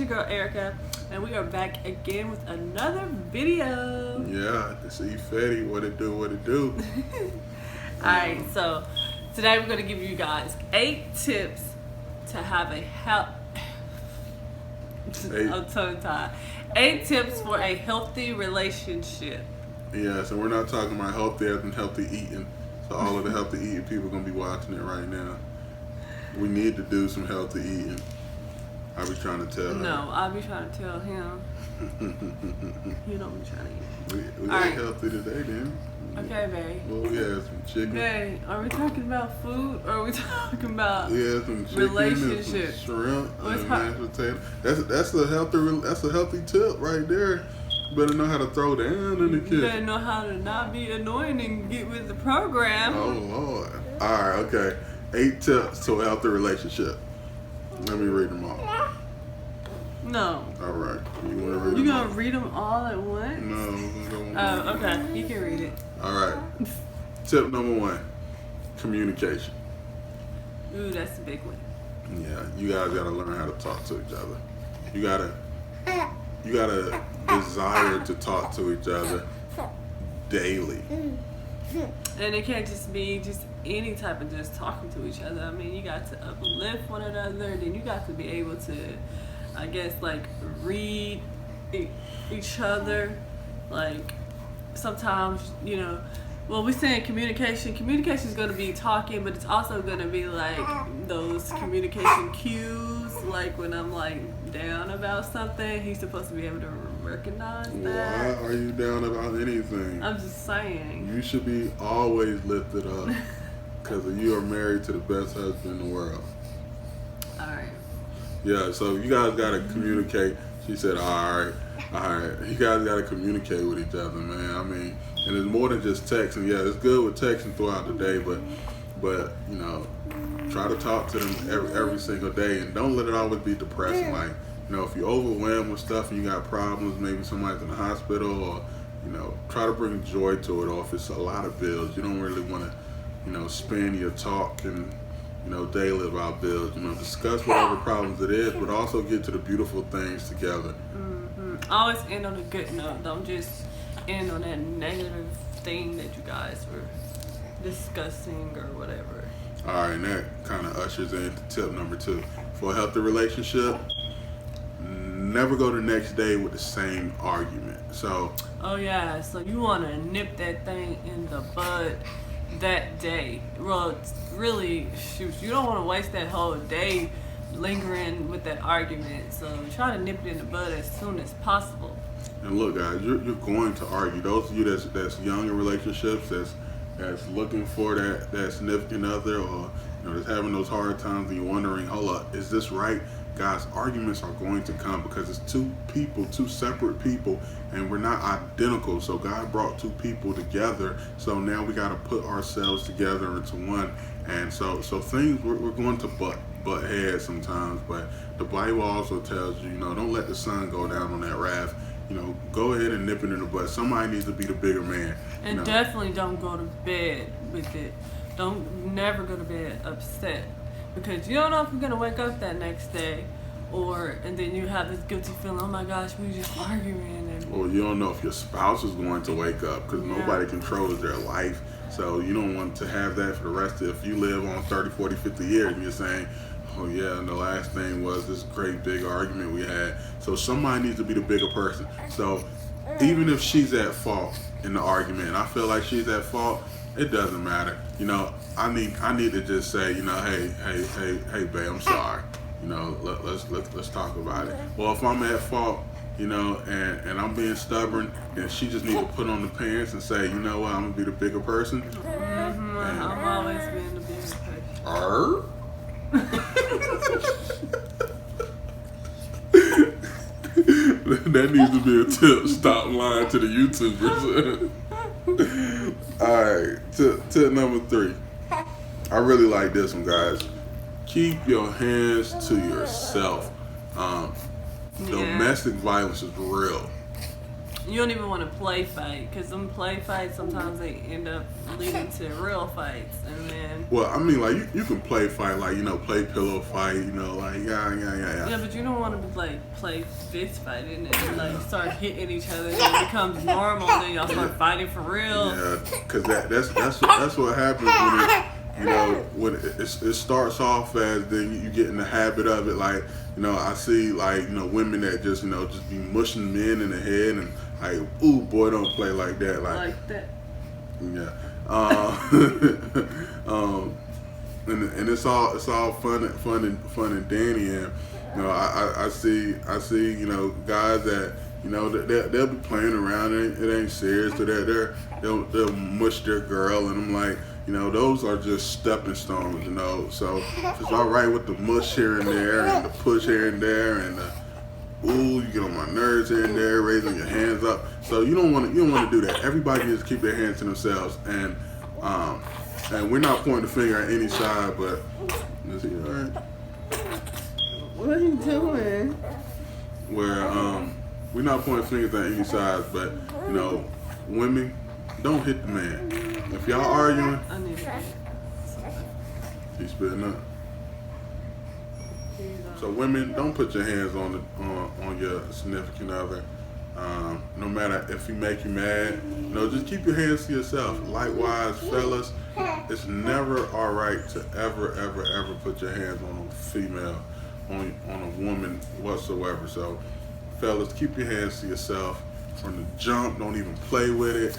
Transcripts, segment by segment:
your girl Erica, and we are back again with another video. Yeah, it's E Fetty. What it do? Alright, so today we're going to give you guys 8 tips to have a I'm tongue tied. 8 tips for a healthy relationship. Yeah, so we're not talking about healthy as in healthy eating. So all of the healthy eating people are going to be watching it right now. We need to do some healthy eating. I be trying to tell her. No, I be trying to tell him. You don't be trying to eat. We All right. healthy today, then. Okay, babe. Well, we had some chicken. Babe, are we talking about food or are we talking about We had some chicken relationship? and some shrimp What's and hot? mashed potato. That's a healthy tip right there. You better know how to throw down in the You kitchen. better know how to not be annoying and get with the program. Oh Lord. Alright, okay. 8 tips to a healthy relationship. Let me read them all. No. Alright. You wanna read You them gonna all? read them all at once? No, we're gonna go Oh, one. okay. You can read it. Alright. Tip number 1. Communication. Ooh, that's a big one. Yeah, you guys gotta learn how to talk to each other. You gotta desire to talk to each other daily. And it can't just be just any type of just talking to each other. I mean, you got to uplift one another. Then you got to be able to, I guess, like read each other. Like sometimes, you know, well, we're saying communication. Communication is going to be talking, but it's also going to be like those communication cues. Like when I'm like down about something, he's supposed to be able to recognize that. Why are you down about anything? I'm just saying. You should be always lifted up because you are married to the best husband in the world. All right. Yeah, so you guys gotta communicate. She said, all right. You guys gotta communicate with each other, man. I mean, and it's more than just texting. Yeah, it's good with texting throughout the day, but you know, try to talk to them every single day, and don't let it always be depressing. Like, you know, if you're overwhelmed with stuff and you got problems, maybe somebody's in the hospital, or you know, try to bring joy to it. Or if it's a lot of bills, you don't really want to, you know, spend your talk and daily about bills. You know, discuss whatever problems it is, but also get to the beautiful things together. Mm-hmm. Always end on a good note. Don't just end on that negative thing that you guys were discussing or whatever. All right, and that kind of ushers into tip number 2. For a healthy relationship, never go the next day with the same argument. So, Oh yeah, so you want to nip that thing in the bud that day. Well, really, shoot, you don't want to waste that whole day lingering with that argument. So try to nip it in the bud as soon as possible. and look, guys, you're going to argue. Those of you that's young in relationships, that's looking for that significant other, or that's having those hard times, and you're wondering, hold up, is this right? Guys, arguments are going to come because it's 2 separate people, and we're not identical. So God brought 2 people together. So now we got to put ourselves together into one. And so things we're going to butt heads sometimes. But the Bible also tells you, don't let the sun go down on that wrath. Go ahead and nip it in the butt. Somebody needs to be the bigger man. And definitely don't go to bed with it. Don't never go to bed upset. Because you don't know if you're gonna wake up that next day, and then you have this guilty feeling. Oh my gosh, we were just arguing. Or you don't know if your spouse is going to wake up, because nobody controls their life. So you don't want to have that for the rest of. If you live on 30, 40, 50 years, and you're saying, oh yeah, and the last thing was this great big argument we had. So somebody needs to be the bigger person. So even if she's at fault in the argument, and I feel like she's at fault, it doesn't matter. I need to just say, hey, babe, I'm sorry. Let's talk about it. Well, if I'm at fault, and I'm being stubborn, then she just needs to put on the pants and say, you know what, I'm gonna be the bigger person. Mm-hmm. I'm always being the bigger person. That needs to be a tip. Stop lying to the YouTubers. Alright, tip number 3. I really like this one, guys. Keep your hands to yourself. Domestic violence is real. You don't even want to play fight, because them play fights sometimes they end up leading to real fights, and then. Well, I mean, like you can play fight, like play pillow fight, like yeah. Yeah, but you don't want to play fist fighting and like start hitting each other, and it becomes normal. Then y'all start fighting for real. Yeah, because that's what happens when it starts off as then you get in the habit of it. Like I see women that just be mushing men in the head and like, ooh boy, don't play like that. Like that. Yeah. And it's all fun and dandy, and I see guys that they'll be playing around and it ain't serious, so they'll mush their girl, and I'm like, those are just stepping stones, so if it's all right with the mush here and there and the push here and there and the ooh, you get on my nerves here and there, raising your hands up. So you don't want to do that. Everybody needs to keep their hands to themselves, and we're not pointing the finger at any side, but is he all right? What are you doing? Where we're not pointing fingers at any sides, but women, don't hit the man. If y'all arguing, I need to. he's spitting up. So women, don't put your hands on your significant other. No matter if he make you mad, just keep your hands to yourself. Likewise, fellas, it's never all right to ever put your hands on a female, on a woman whatsoever. So, fellas, keep your hands to yourself from the jump. Don't even play with it.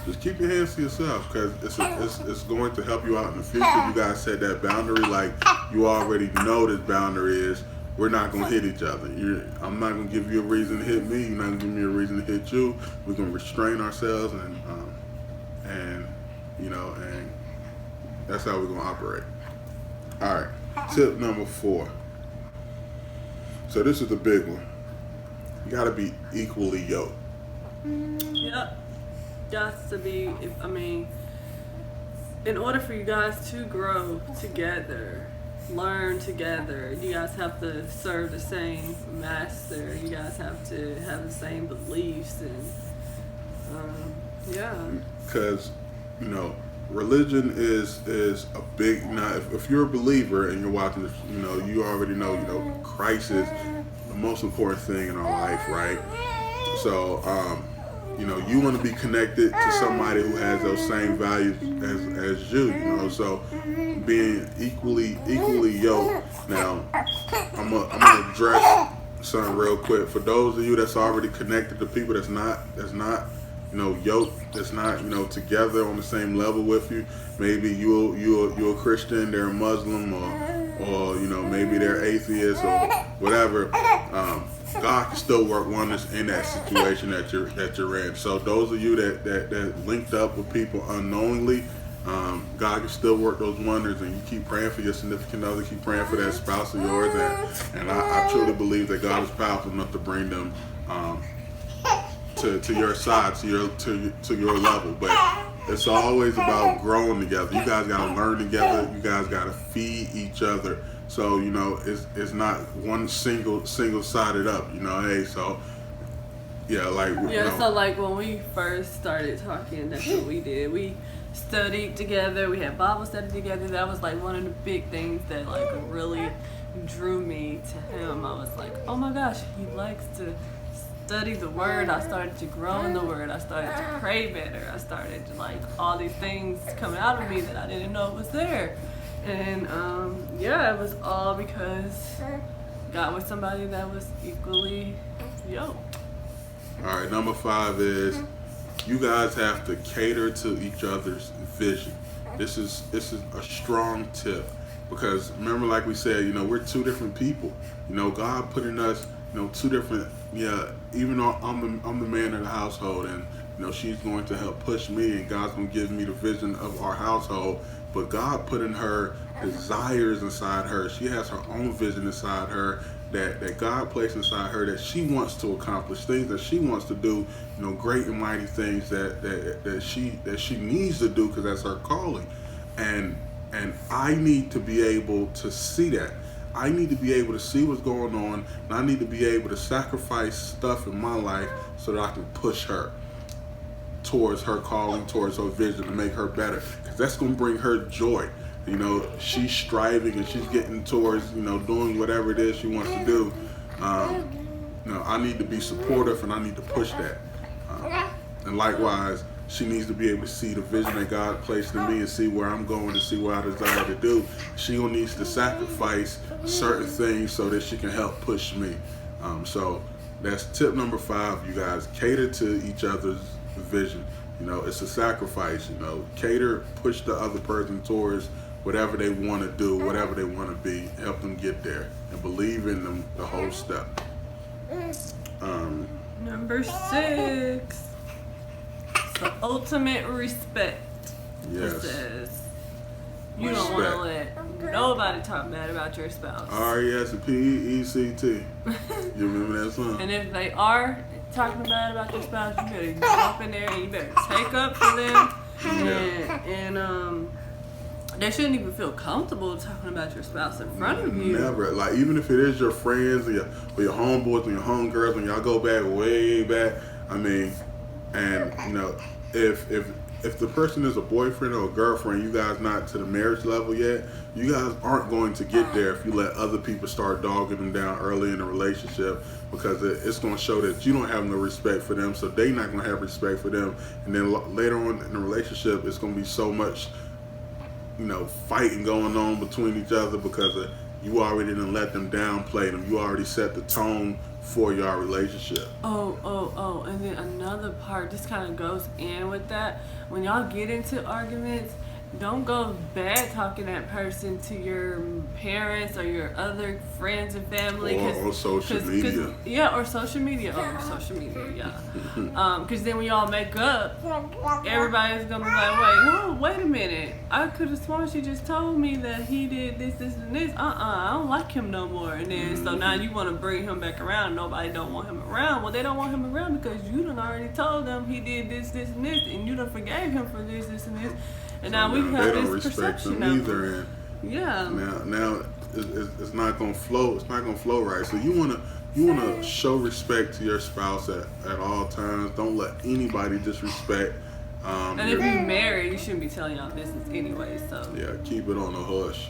Just keep your hands to yourself, because it's going to help you out in the future. You guys set that boundary, like you already know this boundary is we're not gonna hit each other. I'm not gonna give you a reason to hit me. You're not gonna give me a reason to hit you. We're gonna restrain ourselves, and that's how we're gonna operate. All right. Tip number 4. So this is the big one. You gotta be equally yoked. Yep. Got to be. In order for you guys to grow together, learn together, you guys have to serve the same master. You guys have to have the same beliefs, and yeah. Because religion is a big. Now, if you're a believer and you're watching this, you already know Christ is the most important thing in our life, right? So you want to be connected to somebody who has those same values as you, so being equally yoked. Now, I'm gonna address something real quick for those of you that's already connected to people that's not yoked, that's not together on the same level with you. Maybe you're a Christian, they're a Muslim, or maybe they're atheist or whatever. God can still work wonders in that situation that you're in. So those of you that linked up with people unknowingly, God can still work those wonders, and you keep praying for your significant other, keep praying for that spouse of yours, and I truly believe that God is powerful enough to bring them to your side, to your level. But it's always about growing together. You guys got to learn together. You guys got to feed each other. So it's not one single-sided up. Hey, so yeah, like So like when we first started talking, that's what we did. We studied together. We had Bible study together. That was like one of the big things that like really drew me to him. I was like, oh my gosh, he likes to study the Word. I started to grow in the Word. I started to pray better. I started to like all these things coming out of me that I didn't know was there. And it was all because God was somebody that was equally yoked. All right, number 5 is you guys have to cater to each other's vision. This is a strong tip, because remember, like we said, we're 2 different people. God put in us, 2 different. Yeah, even though I'm the man of the household, and she's going to help push me, and God's going to give me the vision of our household. But God put in her desires inside her. She has her own vision inside her that God placed inside her, that she wants to accomplish, things that she wants to do, great and mighty things that she needs to do, because that's her calling. And I need to be able to see that. I need to be able to see what's going on, and I need to be able to sacrifice stuff in my life so that I can push her towards her calling, towards her vision, to make her better, because that's going to bring her joy. You know, she's striving and she's getting towards, you know, doing whatever it is she wants to do. You know, I need to be supportive and I need to push that. And likewise, she needs to be able to see the vision that God placed in me and see where I'm going and see what I desire to do. She needs to sacrifice certain things so that she can help push me. So that's tip number 5, you guys. Cater to each other's vision. You know, it's a sacrifice. You know, cater, push the other person towards whatever they want to do, whatever they want to be. Help them get there and believe in them the whole step. Number 6, the ultimate respect. Yes. It says you don't want to let nobody talk bad about your spouse. RESPECT. You remember that song? And if they are talking bad about your spouse, you better jump in there and you better take up for them. And they shouldn't even feel comfortable talking about your spouse in front of you. Never. Like, even if it is your friends or your homeboys and your homegirls, and y'all go back way back. I mean, and you know, if the person is a boyfriend or a girlfriend, you guys not to the marriage level yet, you guys aren't going to get there if you let other people start dogging them down early in the relationship, because it's going to show that you don't have no respect for them, so they not going to have respect for them. And then later on in the relationship, it's going to be so much, you know, fighting going on between each other because you already didn't let them downplay them. You already set the tone for your relationship. Oh, and then another part, this kind of goes in with that. When y'all get into arguments, don't go bad talking that person to your parents or your other friends and family. Or social media. Yeah, or social media. Yeah. Because then when y'all make up, everybody's going to be like, wait a minute. I could have sworn she just told me that he did this, and this. I don't like him no more. And then, so now you want to bring him back around. Nobody don't want him around. Well, they don't want him around because you done already told them he did this, and this, and you done forgave him for this, and this. And so now we have this perception of either. Yeah. Now it's not gonna flow. It's not gonna flow right. So you wanna show respect to your spouse at all times. Don't let anybody disrespect. And if you're married, you shouldn't be telling y'all business anyway. So yeah, keep it on the hush.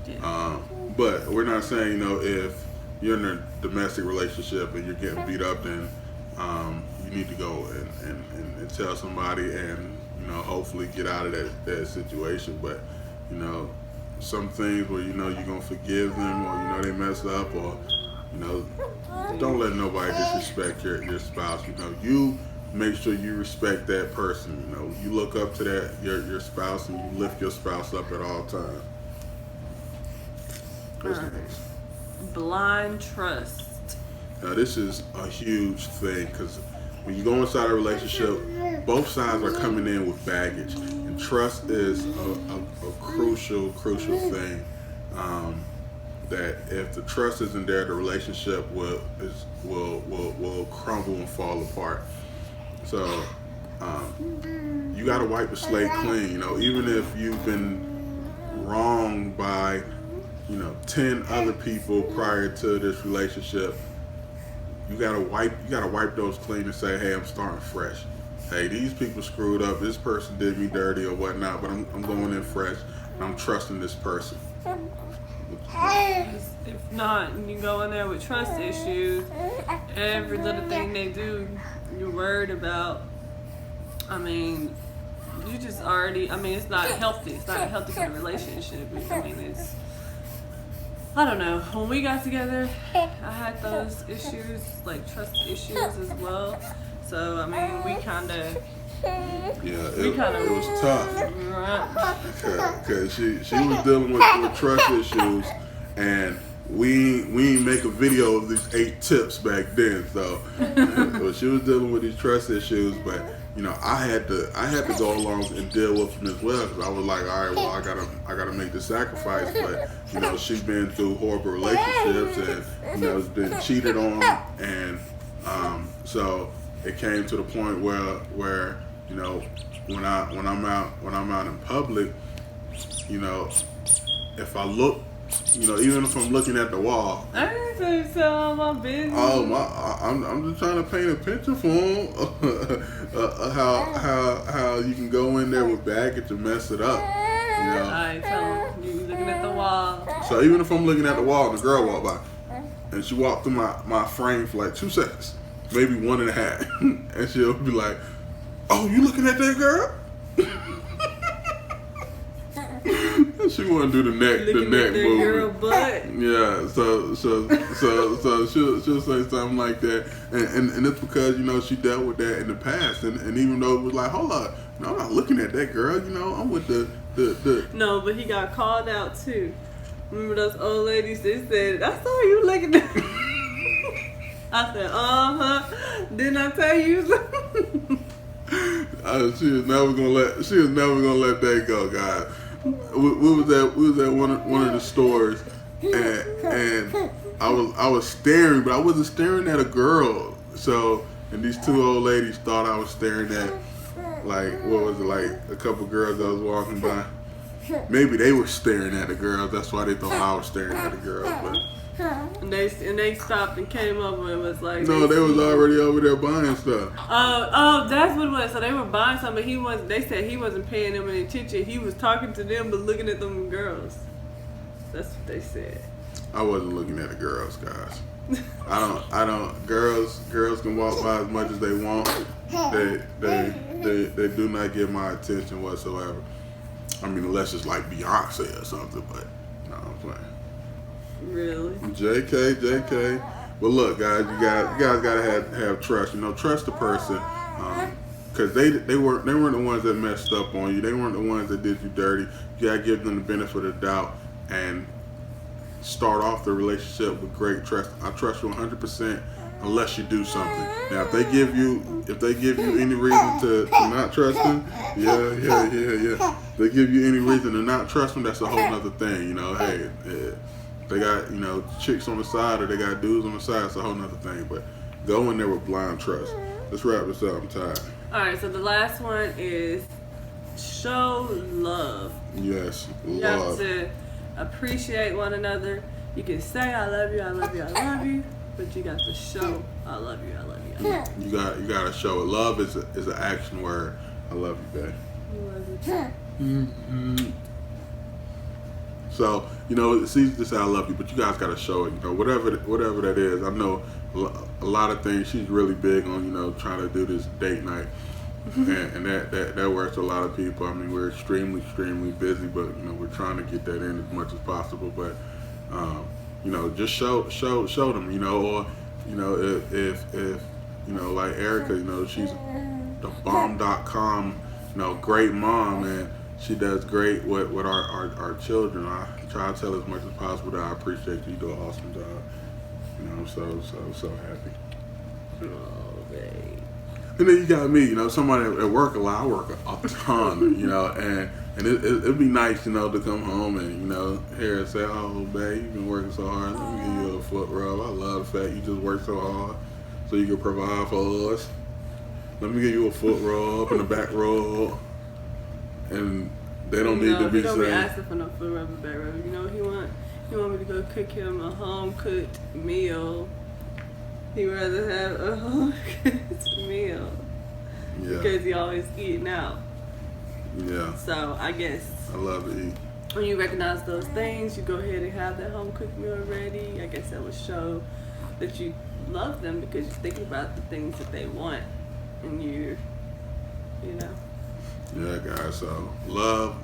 Yeah. But we're not saying, you know, if you're in a domestic relationship and you're getting beat up, then you need to go and tell somebody and, you know, hopefully get out of that situation. But, you know, some things where, you know, you're going to forgive them, or, you know, they mess up, or, you know, don't let nobody disrespect your spouse. You know, you make sure you respect that person. You know, you look up to your spouse, and you lift your spouse up at all times. Blind trust. Now, this is a huge thing, because when you go inside a relationship, both sides are coming in with baggage, and trust is a crucial thing. That if the trust isn't there, the relationship will crumble and fall apart. So you got to wipe the slate clean. You know, even if you've been wronged by, you know, 10 other people prior to this relationship, you gotta wipe those clean and say, hey, I'm starting fresh. Hey, these people screwed up. This person did me dirty or whatnot, but I'm going in fresh, and I'm trusting this person. If not, you go in there with trust issues. Every little thing they do, you're worried about. I mean, you just already. I mean, it's not healthy. It's not healthy for the relationship. I mean, it's. I don't know. When we got together, I had those issues, like trust issues as well. So, I mean, we kind of... it was tough. Because she was dealing with trust issues, and we didn't make a video of these 8 tips back then. So she was dealing with these trust issues, but, you know, I had to go along and deal with them as well, because I was like, all right, well, I gotta make the sacrifice. But, you know, she's been through horrible relationships, and, you know, has been cheated on, and so it came to the point where you know, when I'm out in public, you know, if I look You know, even if I'm looking at the wall. I didn't say you tell all my business. Oh my! I'm just trying to paint a picture for him. How you can go in there with baggage and mess it up. You know. Alright, tell him you looking at the wall. So even if I'm looking at the wall and the girl walked by, and she walked through my frame for like 2 seconds, maybe 1.5, and she'll be like, "Oh, you looking at that girl?" She want to do the neck movement. Girl butt. Yeah, so she'll say something like that, and it's because, you know, she dealt with that in the past, and even though it was like, hold up, no, I'm not looking at that girl, you know, I'm with the. No, but he got called out too. Remember those old ladies? They said, "I saw you looking at." I said, Didn't I tell you? She was never gonna let that go, guys. We was at one of the stores, and I was staring, but I wasn't staring at a girl. So, and these 2 old ladies thought I was staring at, like, what was it, like a couple girls that was walking by. Maybe they were staring at the girls. That's why they thought I was staring at the girls. But and they stopped and came over and was like, no, they was already over there buying stuff. Oh, that's what it was. So they were buying something. They said he wasn't paying them any attention. He was talking to them but looking at them girls. That's what they said. I wasn't looking at the girls, guys. I don't. Girls can walk by as much as they want. They do not get my attention whatsoever. I mean, unless it's like Beyonce or something. But no, I'm playing. Really? JK. But look, guys, you guys gotta have trust. You know, trust the person, because they weren't the ones that messed up on you. They weren't the ones that did you dirty. You gotta give them the benefit of the doubt and start off the relationship with great trust. I trust you 100% unless you do something. Now, if they give you any reason to not trust them, yeah. They give you any reason to not trust them, that's a whole other thing. You know, hey. They got, you know, chicks on the side or they got dudes on the side, it's a whole nother thing. But go in there with blind trust. Let's wrap this up. I'm tired. Alright, so the last one is show love. Yes, love. You have to appreciate one another. You can say I love you, but you got to show I love you, I love you, I love you. You got to show it. Love is an action word. I love you, babe. I love you too. Mm-hmm. So, you know, it's easy to say I love you, but you guys got to show it. You know, whatever that is. I know a lot of things. She's really big on, you know, trying to do this date night, and that works for a lot of people. I mean, we're extremely busy, but you know, we're trying to get that in as much as possible. But you know, just show them. You know, or you know, if you know, like Erica, you know, she's the bomb.com, you know, great mom, and she does great with our children. I try to tell as much as possible that I appreciate you. You do an awesome job. You know, I'm so happy. Oh, babe. And then you got me, you know, somebody at work a lot. I work a ton, you know, and it'd be nice, you know, to come home and, you know, hear and say, oh, babe, you've been working so hard. Let me give you a foot rub. I love the fact you just work so hard so you can provide for us. Let me give you a foot rub and a back rub. And they don't need to be saying. He don't be asking for no foot rub or back rub. You know, he want me to go cook him a home cooked meal. He'd rather have a home cooked meal. Yeah. Because he always eating out. Yeah. So I guess I love to eat. When you recognize those things, you go ahead and have that home cooked meal ready. I guess that would show that you love them because you're thinking about the things that they want, and you know. Yeah, guys. So love.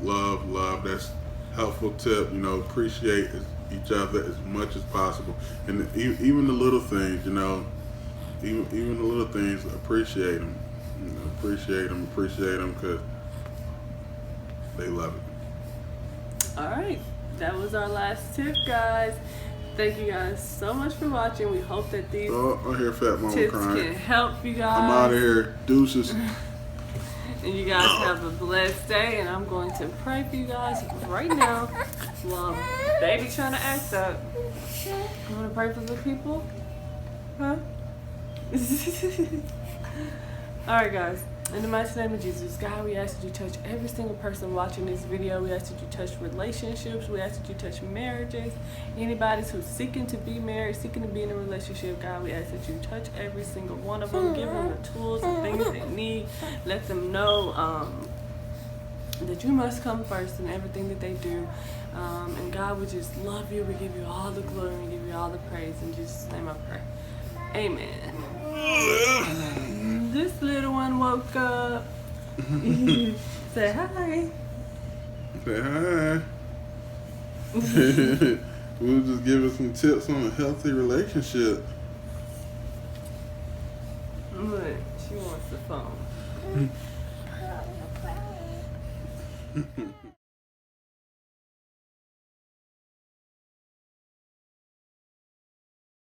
That's a helpful tip. You know, appreciate each other as much as possible, and even the little things. You know, even the little things. Appreciate them. You know, appreciate them because they love it. All right, that was our last tip, guys. Thank you guys so much for watching. We hope that these I hear Fat Mama tips crying. can help you guys. I'm out of here. Deuces. And you guys have a blessed day, and I'm going to pray for you guys right now while baby trying to act up. You want to pray for the people? Huh? All right, guys. In the mighty name of Jesus, God, we ask that you touch every single person watching this video. We ask that you touch relationships. We ask that you touch marriages. Anybody who's seeking to be married, seeking to be in a relationship, God, we ask that you touch every single one of them. Give them the tools and things they need. Let them know that you must come first in everything that they do. And God, we just love you. We give you all the glory and give you all the praise. In Jesus' name I pray. Amen. This little one woke up. Say hi. Say hi. We'll just give us some tips on a healthy relationship. Look, she wants the phone.